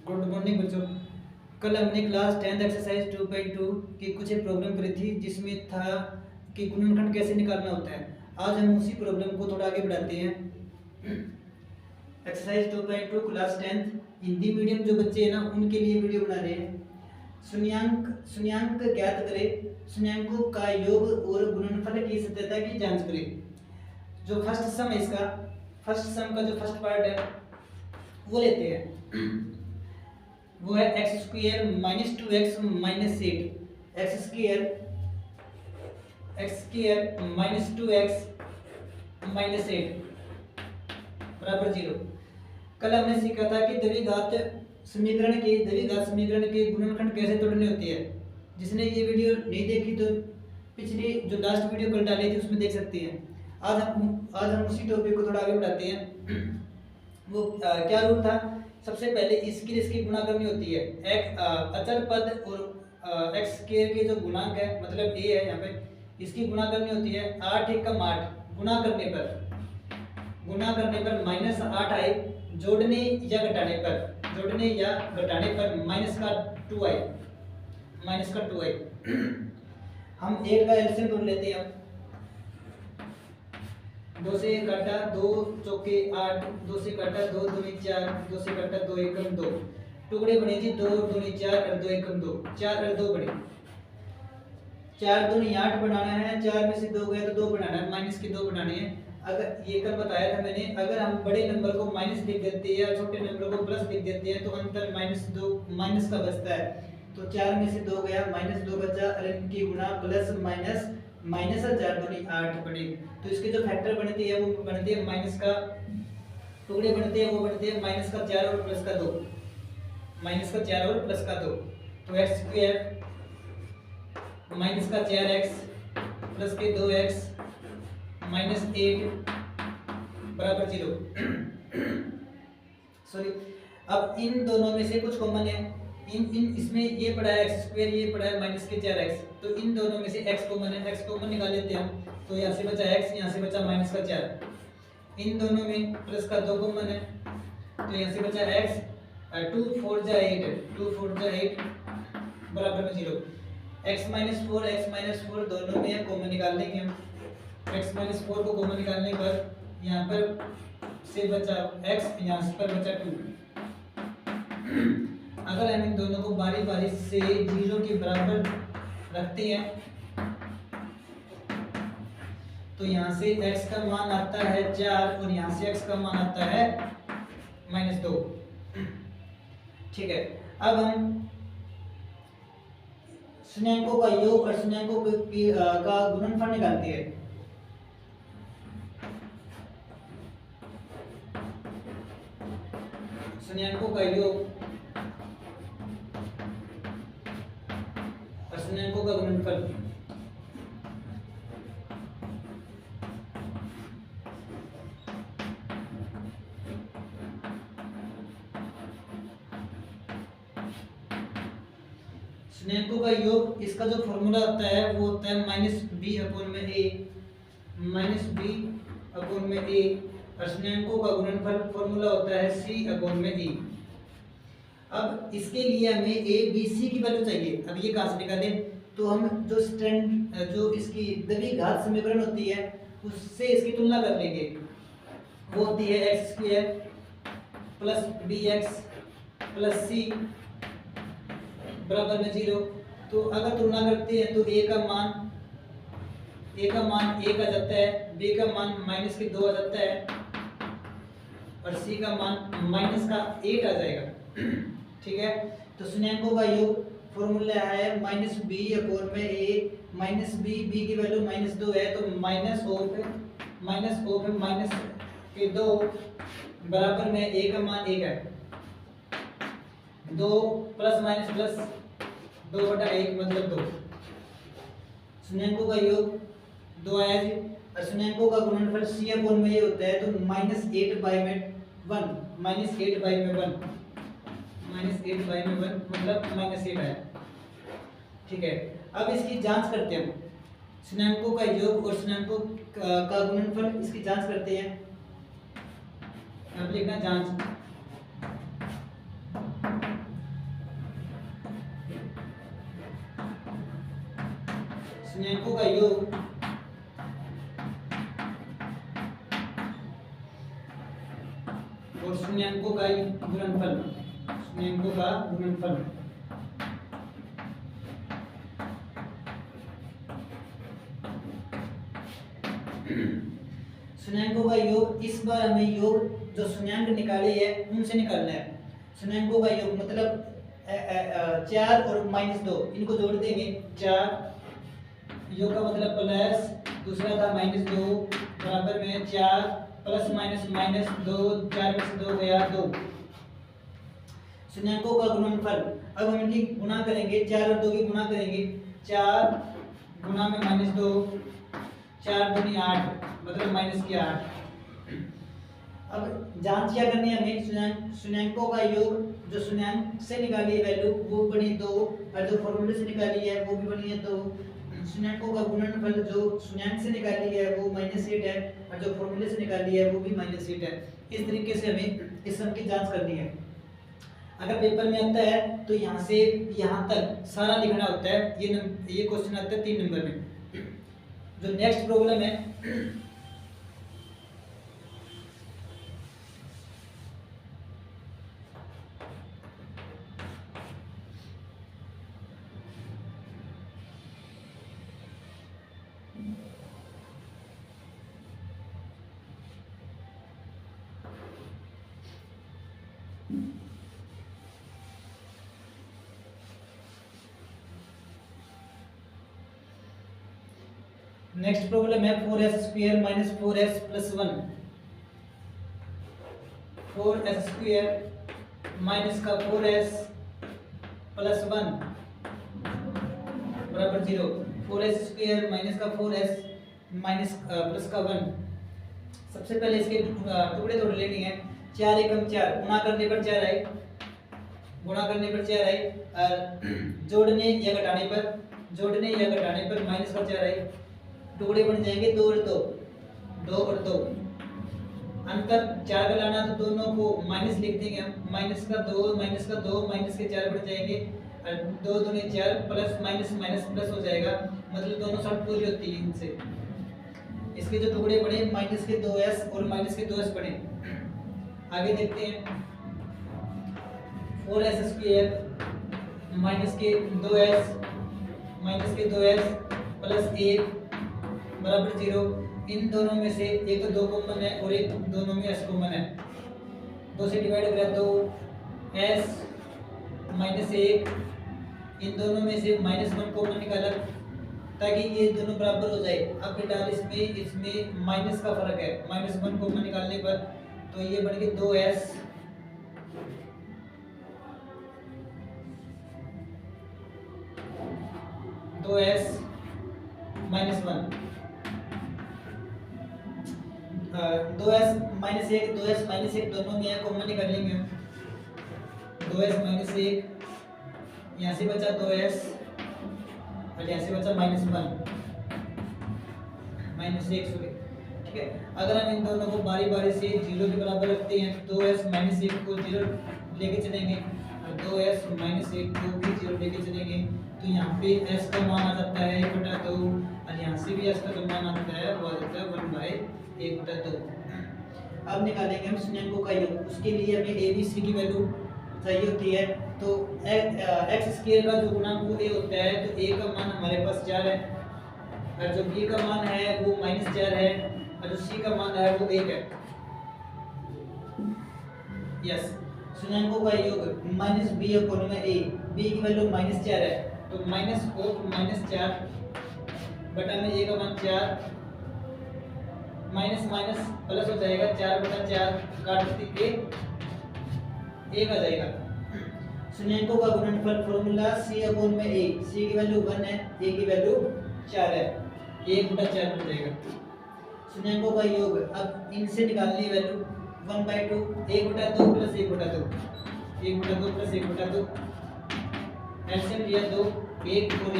Good morning बच्चों। कल हमने क्लास 10th एक्सरसाइज 2.2 की कुछ एक प्रॉब्लम करी थी जिसमें था कि गुणनखंड कैसे निकालना होता है। आज हम उसी प्रॉब्लम को थोड़ा आगे बढ़ाते हैं। Exercise 2.2 class 10th Hindi medium जो बच्चे हैं ना उनके लिए वीडियो बना रहे हैं। शून्यांक ज्ञात करें, शून्यांकों का योग और गुणनफल की सत्यता की जांच करें। जो फर्स्ट सम है इसका, फर्स्ट सम का जो फर्स्ट पार्ट है वो लेते हैं। वो है x square minus 2x minus 8, x square minus 2x minus 8 बराबर 0। कल हमने सीखा था कि द्विघात समीकरण के गुणनखंड कैसे तोड़ने होते हैं। जिसने ये वीडियो नहीं देखी तो पिछली जो लास्ट वीडियो कल डाली थी उसमें देख सकते हैं। आज हम उसी टॉपिक को थोड़ा आगे बढ़ाते हैं। वो क्या रूल था, सबसे पहले इसकी गुणा करनी होती है। एक अचर पद और एक्स स्क्वायर के जो गुणांक है मतलब ए है यहाँ पे, इसकी गुणा करनी होती है। 8 एकम 8 गुणा करने पर माइनस 8 आए, जोड़ने या घटाने पर माइनस का 2 आए। हम 1 का एलसीएम तोड़ लेते हैं। 2 से काटा 2 चौके 8, 2 से काटा 2 दूनी 4, 2 से काटा 2 एकम 2, टुकड़े बने जी 2 दूनी 4 और 2 एकम 2, 4 और 2 बने। 4 दूनी 8 बनाना है, 4 में से 2 गया तो 2 बनाना है, माइनस के 2 बनाने हैं। अगर ये कल बताया था मैंने, अगर हम बड़े नंबर को माइनस लिख देते हैं या छोटे नंबर को प्लस लिख देते हैं तो अंतर माइनस का बचता है। तो 4 में से 2 गया, माइनस 2 बचा और इनकी गुणा प्लस माइनस और 4 दूनी 8 बने। तो इसके जो फैक्टर बनती है वो बनती है माइनस का, टुकड़े बनते हैं वो बनते हैं माइनस का 4 और प्लस का 2, तो एक्स स्क्वायर माइनस का 4x प्लस के 2x माइनस 8 बराबर 0। सॉरी, अब इन दोनों में से कुछ कॉमन है। इसमें ये पड़ा है एक्स स्क्वायर, ये पड़ा है माइनस के 4x, तो इन दोनों में से x कॉमन है, x कॉमन निकाल लेते हैं हम। तो यहाँ से बचा x, यहाँ से बचा माइनस का 4। इन दोनों में प्लस का 2 कॉमन है, तो यहाँ से बचा x, 2 4 जा 8 बराबर में 0। x माइनस 4 दोनों में कॉमन निकाल लेंगे हम। x माइनस 4 को कॉमन निकालने पर यहाँ पर से बचा x, यहाँ पर बचा 2। अगर हम इन दोनों को बारी बारी से 0 के बराबर रखते हैं तो यहाँ से x का मान आता है 4 और यहाँ से x का मान आता है -2। ठीक है, अब हम शून्यांकों का योग और शून्यांकों का गुणनफल निकालते हैं। शून्यांकों का योग और शून्यांकों का गुणनफल। शून्यांकों का योग, इसका जो फॉर्मूला होता है वो होता है -b अपॉन में a, और शून्यांकों का गुणनफल फॉर्मूला होता है c अपॉन में e। अब इसके लिए हमें a b c की वैल्यू चाहिए। अब ये कहाँ से निकालें, तो हम जो इसकी द्विघात समीकरण होती है उससे इसकी तुलना कर लेंगे। वो होती है x square plus bx plus c बराबर में 0। तो अगर तुलना करते हैं तो a का मान 1 आ जाता है, b का मान माइनस के 2 आ जाता है और c का मान माइनस का 8 आ जाएगा। ठीक है, तो शून्यांकों का योग फॉर्मूला है -b अपॉन में a, b की वैल्यू -2 है तो माइनस ऑफ माइनस के 2 बराबर में a का मान 1 है। 2 प्लस माइनस प्लस 2/1 मतलब 2। शून्यांकों का योग 2 आया जी, और शून्यांकों का गुणनफल c अपॉन में ये होता है तो -8 बाई में 1 मतलब -8 आया। ठीक है, अब इसकी जांच करते हैं। शून्यांकों का योग और शून्यांकों का गुणनफल, इसकी जांच करते हैं। अब लिखना जांच शून्याङ्कों का योग और शून्याङ्कों का गुणनफल, शून्याङ्कों का गुणनफल शून्याङ्कों का योग। इस बार हमें योग जो शून्याङ्क निकाले है उनसे निकालना है। शून्याङ्कों का योग मतलब 4 और -2 इनको जोड़ देंगे। 4 योग का मतलब प्लस, दूसरा था -2 बराबर में 4 प्लस माइनस -2, 4 में से 2 गया 2। शून्याङ्कों का गुणनफल, अब हम इनकी गुणा करेंगे, 4 और 2 की गुणा करेंगे। 4 गुणा में -2, 4 दूनी 8 मतलब -8। अब जांच क्या करनी है हमें, शून्याङ्कों का योग जो शून्याङ्क से निकाली है वैल्यू वो बनी 2 और जो फॉर्मूले से निकाली है वो भी बनी है 2। शून्याङ्कों का गुणनफल जो शून्याङ्क से निकाली है वो -8 है और जो फॉर्मूले से निकाली है वो भी -8 है। इस तरीके से हमें इस सम की जांच करनी है। अगर पेपर में आता है तो यहाँ से यहाँ तक सारा लिखना होता है। ये क्वेश्चन आता है 3 नंबर में। जो नेक्स्ट प्रॉब्लम है नेक्स्ट प्रॉब्लम है 4s² - 4s + 1। 4s² माइनस का 4s + 1 बराबर 0। 4s² माइनस का 4s माइनस प्लस का 1। सबसे पहले इसके टुकड़े तोड़ लेने हैं। 4 एकम 4 गुणा करने पर 4 आए, गुणा करने पर 4 आए और जोड़ने या घटाने पर माइनस का 4 आए। टुकड़े बन जाएंगे 2 और 2, 2 और 2। अंतर 4 का लाना तो दोनों को माइनस लिख देंगे हम। -2 माइनस के 4 बढ़ जाएंगे और 2 दूनी 4 प्लस माइनस माइनस प्लस हो जाएगा, मतलब दोनों साइड पूरी होती है इनसे। इसके जो टुकड़े बने माइनस के 2s और माइनस के 2s बने। आगे देखते हैं 4s² माइनस के 2s प्लस 1 बराबर 0। इन दोनों में से एक तो 2 कॉमन है और एक दोनों में s कॉमन है। 2 से डिवाइड करें तो s -1, इन दोनों में से -1 कॉमन निकाला ताकि ये दोनों बराबर हो जाए। अब बेटा इसमें माइनस का फर्क है, -1 कॉमन निकालने पर तो ये बन गए 2s -1। 2s -1 दोनों में है, कॉमन निकाल लेंगे हम। 2s -1 यहाँ से बचा 2s और यहाँ से बचा -1 सॉरी, ठीक है। अगर हम इन दोनों को बारी बारी से 0 के बराबर रखते हैं तो 2s -1 को 0 लेके चलेंगे और 2s -1 को भी 0 लेके चलेंगे तो यहाँ पे s का मान आ जाता है 1/2 और यहाँ से भी s का जो मान आता है वो आ जाता है 1/1/2। अब निकालेंगे हम शून्याङ्कों का योग। उसके लिए हमें a b c की वैल्यू चाहिए होती है। तो x² का जो गुणांक a होता है तो a का मान हमारे पास 4 है और जो b का मान है वो -4 है और जो c का मान है वो 1 है। यस, शून्याङ्कों का योग -b/a, b की वैल्यू -4 है तो -4 बटा में a का मान 4 माइनस माइनस प्लस हो जाएगा 4/4 काट के 1 आ जाएगा। शून्याङ्कों का गुणनफल फॉर्मूला c/a, c की वैल्यू 1 है, a की वैल्यू 4 है, 1/4 हो जाएगा। शून्याङ्कों का योग, अब इनसे निकालनी वैल्यू 1/2, 1/2 प्लस 1/2, 1/2 प्लस 1/2, एलसीएम लिया 2, 1 और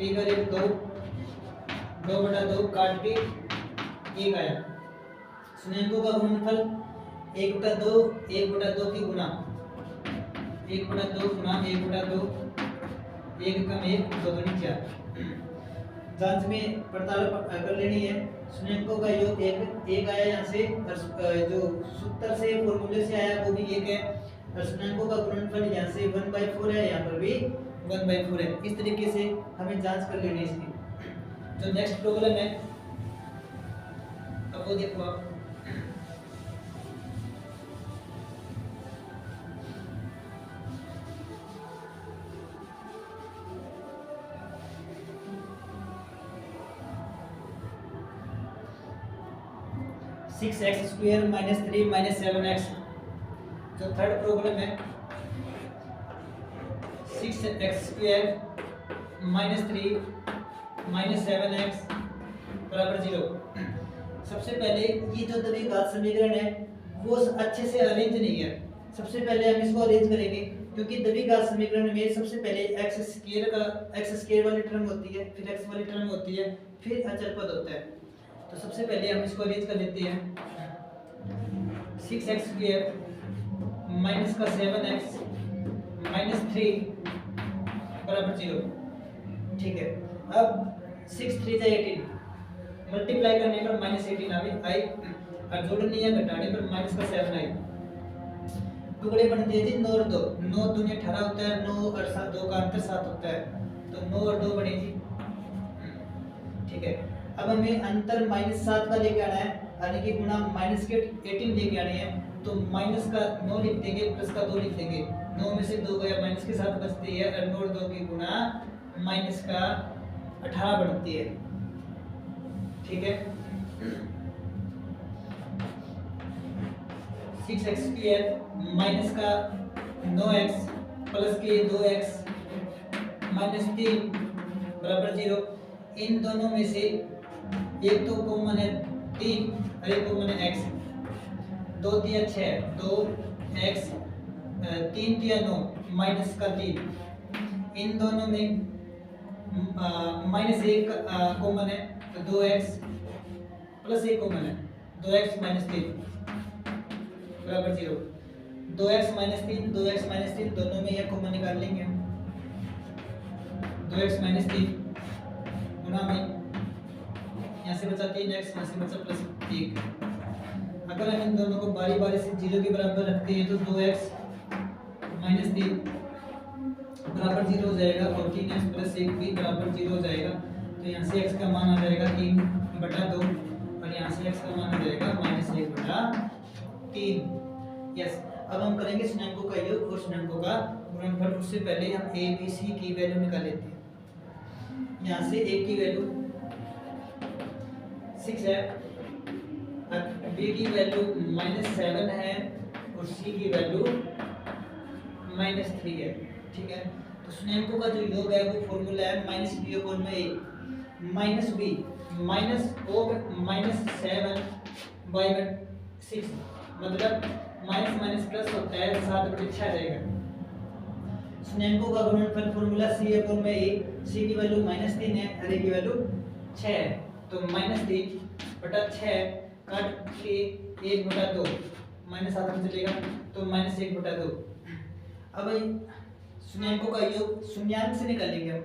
1 और 1 2, 2/2 काट के 1 आया। शून्याङ्कों का गुणनफल 1/2 की गुना 1/2 गुना 1/2, 1 कम 1 2 दूनी 4, जांच में पड़ताल कर लेनी है। शून्यंकों का योग एक आया यहाँ से, और जो सूत्र से फॉर्मूले से आया वो भी एक है, और शून्यंकों का गुणनफल यहाँ से 1/4 है, यहाँ पर भी 1/4 है। इस तरीके से हमें जांच कर लेनी है इसकी। जो नेक्स्ट प्रॉब्लम है अब वो देखो आप। 6x² - 3 - 7x। जो थर्ड प्रॉब्लम है 6x² - 3 - 7x = 0। सबसे पहले ये जो द्विघात समीकरण है वो अच्छे से अरेंज नहीं है। सबसे पहले हम इसको अरेंज करेंगे, क्योंकि द्विघात समीकरण में सबसे पहले x² वाली टर्म होती है, फिर x वाली टर्म होती है, फिर अचर पद होता है। तो सबसे पहले हम इसको अरेंज कर लेते हैं। 6x² माइनस का 7x माइनस 3 बराबर 0। ठीक है, अब 6 3 जा 18, मल्टीप्लाई करने पर -18 आई, और जोड़ने या घटाने पर -7 आई। टुकड़े बनते हैं जी 9 और 2, 9 दूनी 18 होता है, 9 और 7 2 का अंतर 7 होता है, तो 9 और 2 बने जी। ठीक है, अब हमें अंतर -7 का लेके आना है, यानी कि गुणा -18 लेके आने हैं। तो माइनस का 9 लिख देंगे, प्लस का 2 लिख देंगे। 9 में से 2 गया, माइनस के साथ बचती है, और 9 और 2 की गुणा माइनस का 18 बनती है। ठीक है, 6x² माइनस का 9x प्लस के 2x माइनस 3 बराबर 0। इन दोनों में से एक तो कॉमन है 3 और एक कॉमन है x। 2 3 6, 2x 3 3 9 माइनस का 3। इन दोनों में -1 कॉमन है, तो 2x प्लस 1 कॉमन है, 2x - 3 बराबर 0। 2x - 3 2x - 3 दोनों में एक कॉमन निकाल लेंगे हम। 2x - 3 गुणा में यहाँ से बचा 3x, यहाँ से बचा +1। अगर हम इन दोनों को बारी बारी से 0 के बराबर रखते हैं तो 2x - 3 बराबर 0 हो जाएगा, और 3x + 1 भी बराबर 0 हो जाएगा। तो यहाँ से x का मान आ जाएगा 3/2, और यहाँ से x का मान आ जाएगा -1/3। यस, अब हम करेंगे शून्यंकों का योग और शून्यंकों का गुणनफल। उससे पहले हम a b c की वैल्यू निकाल लेते हैं। यहाँ से a की वैल्यू 6 है, b की वैल्यू -7 है, और c की वैल्यू -3 है। ठीक है, तो शून्यंकों का जो योग है वो फॉर्मूला है -b/a -b -7/6, मतलब माइनस प्लस होता है, 7/6 आ जाएगा। शून्यंकों का गुणनफल फॉर्मूला c/a, c की वैल्यू -3 है और a की वैल्यू 6 है, तो -3/6 काट के 1/2 -7 में चलेगा, तो -1/2। अब शून्यंकों का योग शून्यांक से निकालेंगे हम।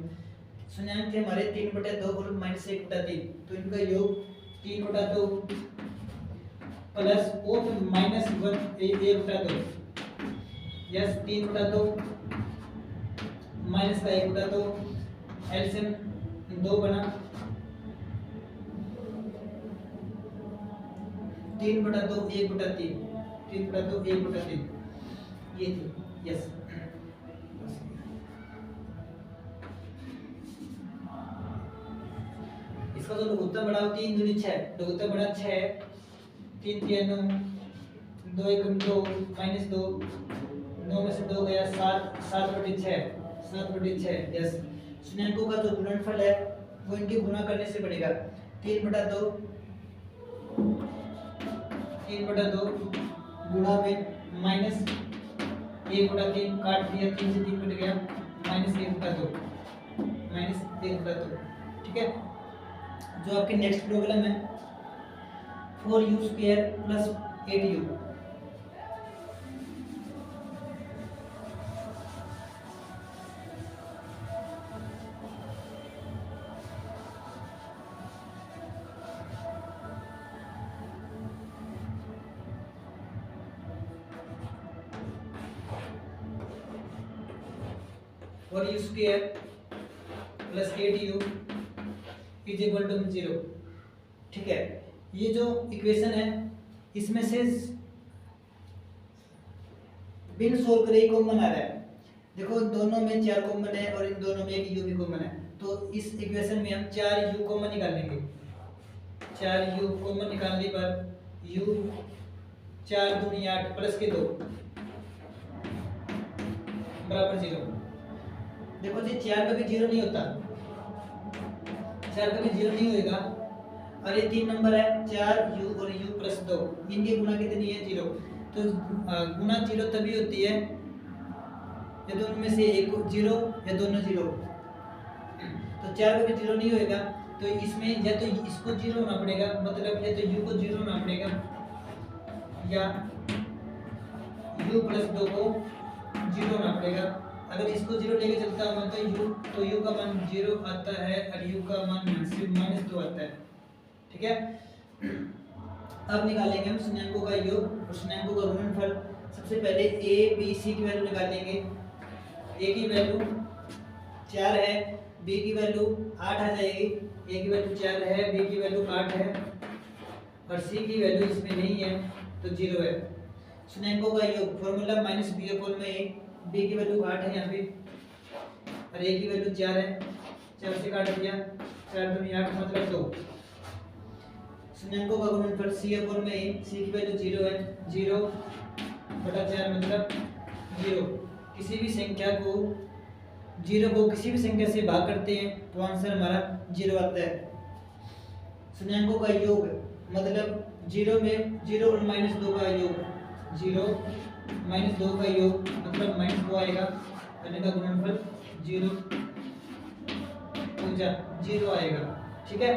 शून्यांक थे हमारे 3/2 और -1/3, तो इनका योग 3/2 प्लस ऑफ -1/2। यस, 3/2 माइनस का 1/2, एलसीएम 2 बना 3/2 1/3, 3/2 1/3 ये थी। यस, इसका जो लघुत्तम बड़ा 3 दूनी 6, लघुत्तम बड़ा 6, 3 3 9, 2 1 2 -2, 9 में से 2 गया 7, 7/6। यस, शून्यंकों का जो गुणनफल है वो इनके गुणा करने से बढ़ेगा। 3/2 गुणा में -1/3 काट दिया, 3 से 3 कट गया, -1/2। ठीक है, जो आपकी नेक्स्ट प्रॉब्लम है 4u² + 8u। और U square plus 8u is equal to 0। ठीक है, ये जो इक्वेशन है इसमें से बिन सोल्व करे कॉमन आ रहा है। देखो दोनों में 4 कॉमन है और इन दोनों में एक u भी कॉमन है, तो इस इक्वेशन में हम 4u कॉमन निकालेंगे। 4u कॉमन निकालने पर u 4 दूनी 8 प्लस के 2 बराबर 0। देखो जी 4 कभी 0 नहीं होता, 4 कभी 0 नहीं होएगा। और ये 3 नंबर है 4u और u प्लस 2, इनकी गुणा कितनी है 0। तो गुणा 0 तभी होती है ये दोनों में से एक 0 या दोनों 0। तो 4 कभी 0 नहीं होएगा, तो इसमें या तो इसको 0 होना पड़ेगा, मतलब या तो u को 0 होना पड़ेगा या u प्लस 2 को 0 होना पड़ेगा। अगर इसको 0 लेके चलता हूँ तो u का मान 0 आता है और u का मान -2 आता है। ठीक है, अब निकालेंगे हम शून्याङ्कों का योग और शून्याङ्कों का गुणनफल। सबसे पहले a b c की वैल्यू निकालेंगे। a की वैल्यू 4 है, b की वैल्यू 8 आ जाएगी। a की वैल्यू 4 है, b की वैल्यू 8 है और c की वैल्यू इसमें नहीं है तो 0 है। शून्याङ्कों का योग फॉर्मूला -b/a, b की वैल्यू 8 है यहाँ पे और a की वैल्यू 4 है, 4 से काट दिया, 4 दूनी 8 मतलब 2। शून्याङ्कों का गुणनफल c/a, c की वैल्यू 0 है, 0/4 मतलब 0। किसी भी संख्या को 0 को किसी भी संख्या से भाग करते हैं तो आंसर हमारा 0 आता है। शून्याङ्कों का योग मतलब 0 में 0 और -2 का योग, 0 -2 का योग मतलब -2 आएगा, यानी का गुणनफल 0 आएगा। ठीक है,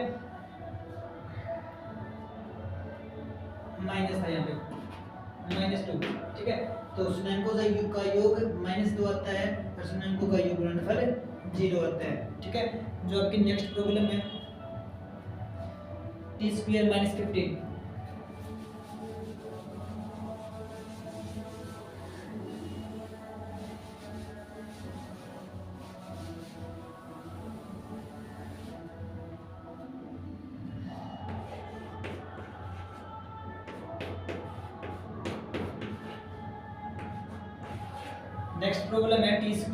माइनस था यहाँ पे -2। ठीक है, तो शून्याङ्कों का योग -2 आता है और शून्याङ्कों का योग गुणनफल 0 आता है। ठीक है, जो आपकी नेक्स्ट प्रॉब्लम है t² - 15। नेक्स्ट प्रॉब्लम है t² -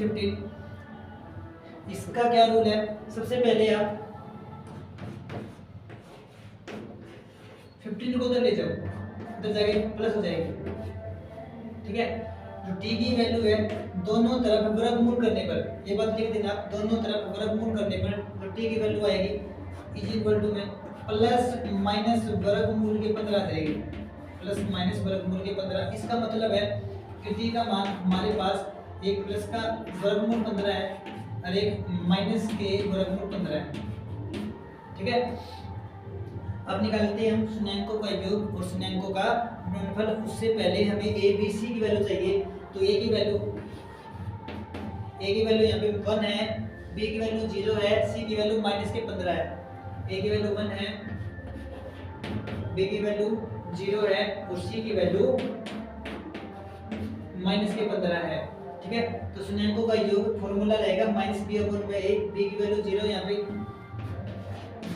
15। इसका क्या रूल है, सबसे पहले आप 15 को उधर ले जाओ, उधर जाके प्लस हो जाएगी। ठीक है, जो t की वैल्यू है दोनों तरफ वर्गमूल करने पर, ये बात लिख देना, दोनों तरफ वर्गमूल करने पर जो t की वैल्यू आएगी इज इक्वल टू में प्लस माइनस वर्गमूल के 15 आ जाएगी, प्लस माइनस वर्गमूल के 15। इसका मतलब है कि t का मान हमारे पास एक प्लस का वर्गमूल 15 है और एक माइनस के वर्गमूल 15 है। ठीक है, अब निकालते हैं हम शून्याङ्कों का योग और शून्याङ्कों का गुणनफल। उससे पहले हमें a b c की वैल्यू चाहिए, तो a की वैल्यू यहाँ पे 1 है, b की वैल्यू 0 है, c की वैल्यू -15 है। a की वैल्यू 1 है, b की वैल्यू 0 है और c की वैल्यू -15 है। ठीक है, तो शून्याङ्कों का योग फॉर्मूला रहेगा -b/a, b की वैल्यू 0 यहाँ पे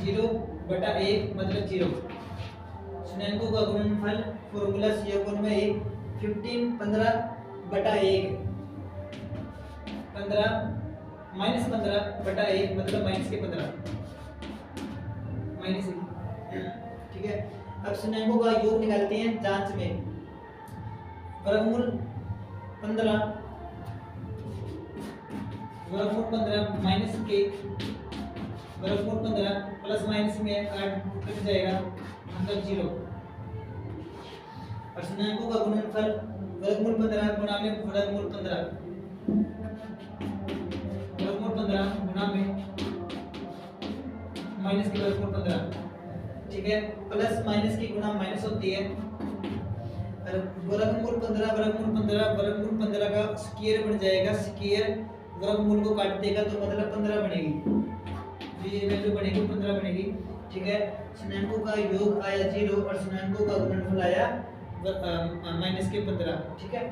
0/1 मतलब 0। शून्याङ्कों का गुणनफल फॉर्मूला c/a 15 15/1, 15 -15/1 मतलब -15। ठीक है, अब शून्याङ्कों का योग निकालते हैं जांच में। वर्गमूल 15 माइनस के वर्गमूल 15 प्लस माइनस में कट जाएगा मतलब 0। और शून्याङ्कों का गुणनफल वर्गमूल 15 गुणा में वर्गमूल 15 गुणा में माइनस के वर्गमूल 15। ठीक है, प्लस माइनस की गुणा माइनस होती है और वर्गमूल 15 का स्क्वायर बन जाएगा, स्क्वायर वर्गमूल को काट देगा तो मतलब 15 बनेगी, तो ये वैल्यू बनेगी 15 बनेगी। ठीक है, शून्याङ्कों का योग आया 0 और शून्याङ्कों का गुणनफल आया -15। ठीक है,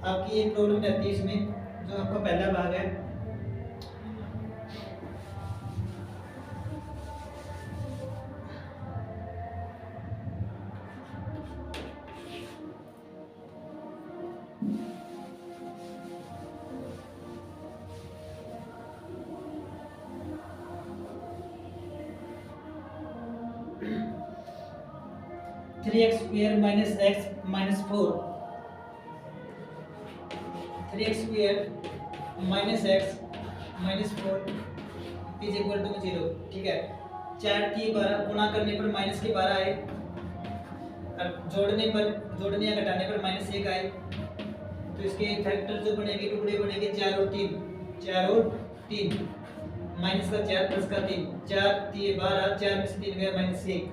आपकी एक प्रॉब्लम रहती है इसमें, जो आपका पहला भाग है 3x square minus x minus 4, 3x square minus x minus 4 is equal to 0। ठीक है, 4 की 12 गुणा करने पर माइनस के 12 आए और जोड़ने या घटाने पर माइनस 1 आए, तो इसके फैक्टर जो बनेंगे, टुकड़े बनेंगे 4 और 3, 4 और 3, माइनस का 4 प्लस का 3, 4 3 12, 4 में से 3 गया माइनस 1।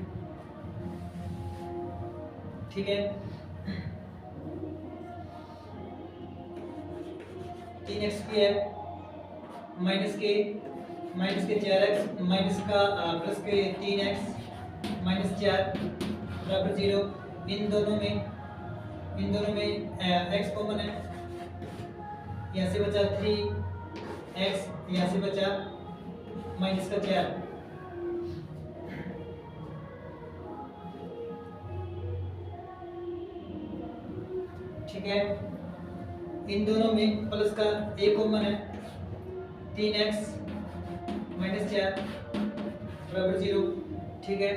ठीक है, 3x स्क्वायर माइनस के 4x माइनस का प्लस के 3x माइनस 4 बराबर 0। इन दोनों में x कॉमन है, यहाँ से बचा 3x, यहाँ से बचा माइनस का 4। ठीक है, इन दोनों में प्लस का एक कॉमन है, 3x माइनस 4 बराबर 0। ठीक है,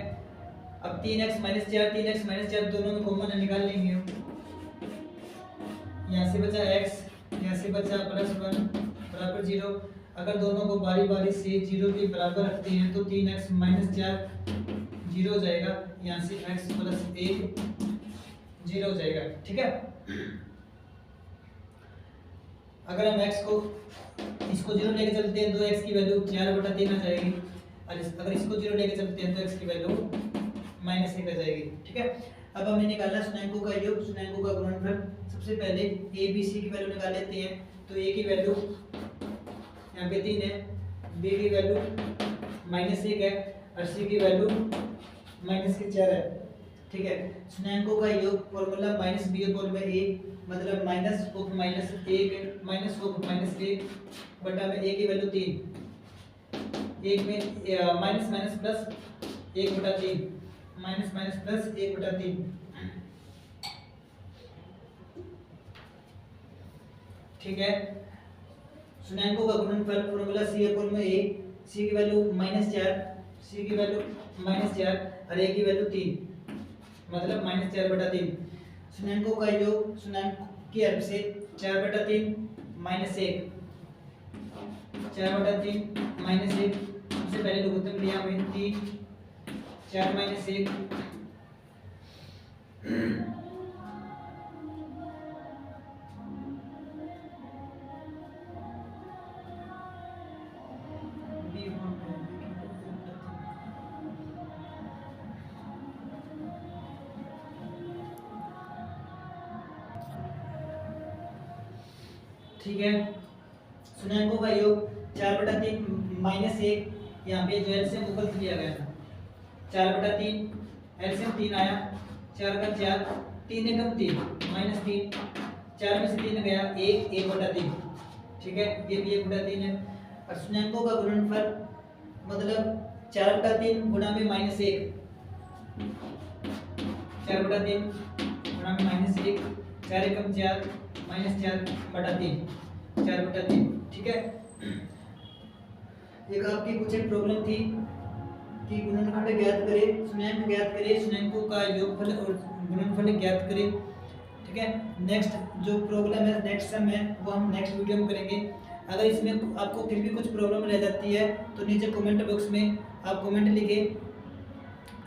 अब 3x माइनस 4 दोनों में कॉमन है, निकाल लेंगे हम। यहाँ से बचा x, यहाँ से बचा प्लस 1 बराबर 0। अगर दोनों को बारी बारी से 0 के बराबर रखते हैं तो 3x माइनस 4 0 हो जाएगा, यहाँ से x प्लस 1 0 हो जाएगा। ठीक है, अगर हम x को इसको 0 लेके चलते हैं तो x की वैल्यू 4/3 आ जाएगी, और अगर इसको 0 लेके चलते हैं तो x की वैल्यू माइनस 1 आ जाएगी। ठीक है, अब हमने निकाला स्नेंको का योग, स्नेंको का गुणनफल। सबसे पहले a b c की वैल्यू निकाल लेते हैं। तो a की वैल्यू यहाँ पे 3 है, b की वैल्यू माइनस 1 है और c की वैल्यू माइनस के 4 है। ठीक है, स्नेंको का योग फॉर्मूला माइनस बी अपॉन में a, मतलब minus of minus 1 minus of minus 1 बटा में a की वैल्यू 3, 1 में minus minus plus 1/3, minus minus plus 1/3। ठीक है, स्नेंको का गुणनफल फॉर्मूला c अपॉन में a, c की वैल्यू -4, c की वैल्यू -4 और a की वैल्यू 3, मतलब -4/3। स्नेंको का योग, स्नेंको की हेल्प से 4/3 -1, 4/3 -1, सबसे पहले लघुत्तम लिया हमने 3, 4 -1 ठीक है, स्नेंको का योग 4/3 -1, यहाँ पे जो एलसीएम ऊपर से लिया गया था 4/3, एलसीएम 3 आया, 4 का 4, 3 एकम 3 -3, 4 में से 3 गया 1, 1/3। ठीक है, ये भी 1/3 है। और स्नेंको का गुणनफल मतलब 4/3 गुणा में -1, 4/3 गुणा में -1, 4 एकम 4 -4/3, 4/3। ठीक है, एक आपकी कुछ एक प्रॉब्लम थी कि गुणनखंड ज्ञात करें, स्नेंक ज्ञात करें, स्नेंको का योगफल और गुणनफल ज्ञात करें। ठीक है, नेक्स्ट जो प्रॉब्लम है, नेक्स्ट सम है, वो हम नेक्स्ट वीडियो में करेंगे। अगर इसमें आपको फिर भी कुछ प्रॉब्लम रह जाती है तो नीचे कमेंट बॉक्स में आप कमेंट लिखें।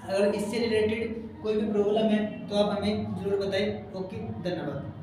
अगर इससे रिलेटेड कोई भी प्रॉब्लम है तो आप हमें ज़रूर बताएं। ओके, धन्यवाद।